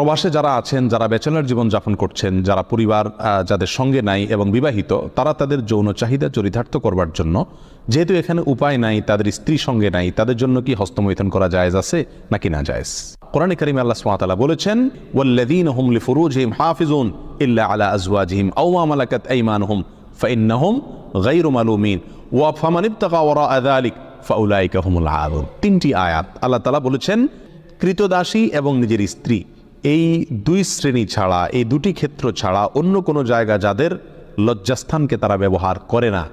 প্রবাসে যারা আছেন, যারা ব্যাচেলর জীবন যাপন করছেন, যারা পরিবার যাদের সঙ্গে নাই এবং বিবাহিত, তারা তাদের যৌন চাহিদা চরিতার্থ করবার জন্য, যেহেতু এখানে উপায় নাই, তাদের স্ত্রী সঙ্গে নাই, তাদের জন্য কি হস্তমৈথুন করা জায়েজ আছে নাকি না জায়েজ? কোরআনে কারিমে আল্লাহ সুবহানাহু ওয়া তাআলা বলেছেন, ওয়াল্লাযীনা হুম লিফুরুজিহিম হাফিজুন ইল্লা আলা আজওয়াজিহিম আও মা মালাকাত আইমানুহুম ফাইন্নাহুম গায়রু মালুমিন ওয়া ফামান ইবতাগা ওয়ারাআ যালিক ফাউলাইকা হুমুল আদুন। তিনটি আয়াত আল্লাহ তাআলা বলেছেন, কৃতদাসী এবং নিজের স্ত্রী, এই দুই শ্রেণী ছাড়া, এই দুটি ক্ষেত্র ছাড়া অন্য কোনো জায়গা যাদের লজ্জাস্থানকে তারা ব্যবহার করে না,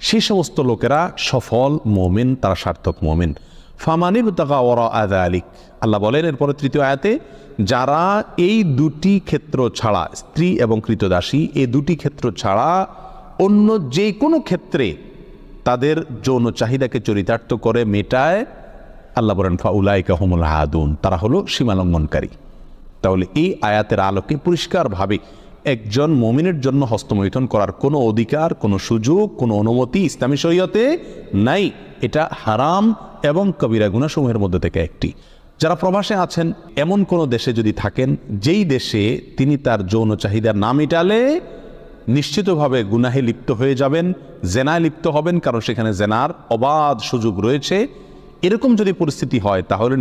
সেই সমস্ত লোকেরা সফল মুমিন, তারা সার্থক মুমিন। ফামানিবতাগা ওয়ারাআ যালিক, আল্লাহ বলেন এরপরে তৃতীয় আয়াতে, যারা এই দুটি ক্ষেত্র ছাড়া, স্ত্রী এবং কৃতদাসী, এই দুটি ক্ষেত্র ছাড়া অন্য যে কোনো ক্ষেত্রে তাদের যৌন চাহিদাকে চরিতার্থ করে মেটায়, আল্লাহ বলেন ফাউলাইকা হুমুল আদুন, তারা হলো সীমালঙ্ঘনকারী। তাহলে এই আয়াতের আলোকে পরিষ্কারভাবে একজন মুমিনের জন্য হস্তমৈথুন করার কোনো অধিকার, কোনো সুযোগ, কোনো অনুমতি ইসলামী শরীয়তে নাই। এটা হারাম এবং কবিরা গুনাহসমূহের মধ্যে থেকে একটি। যারা প্রবাসে আছেন, এমন কোনো দেশে যদি থাকেন যেই দেশে তিনি তার যৌন চাহিদা না মেটালে নিশ্চিতভাবে গুনাহে লিপ্ত হয়ে যাবেন, জেনায় লিপ্ত হবেন, কারণ সেখানে জেনার অবাধ সুযোগ রয়েছে, এরকম যদি পরিস্থিতি হয় তাহলে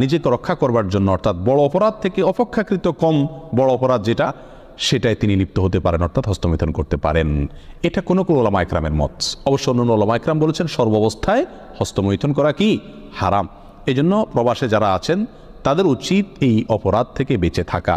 নিজেকে রক্ষা করবার জন্য, অর্থাৎ বড় অপরাধ থেকে অপেক্ষাকৃত কম বড় অপরাধ যেটা, সেটাই তিনি লিপ্ত হতে পারেন, অর্থাৎ হস্তমৈথুন করতে পারেন। এটা কোনো ওলামা ইকরামের মত। অবশ্য অন্য ওলামা ইকরাম বলেছেন সর্বাবস্থায় হস্তমৈথুন করা কি হারাম। এই জন্য প্রবাসে যারা আছেন তাদের উচিত এই অপরাধ থেকে বেঁচে থাকা।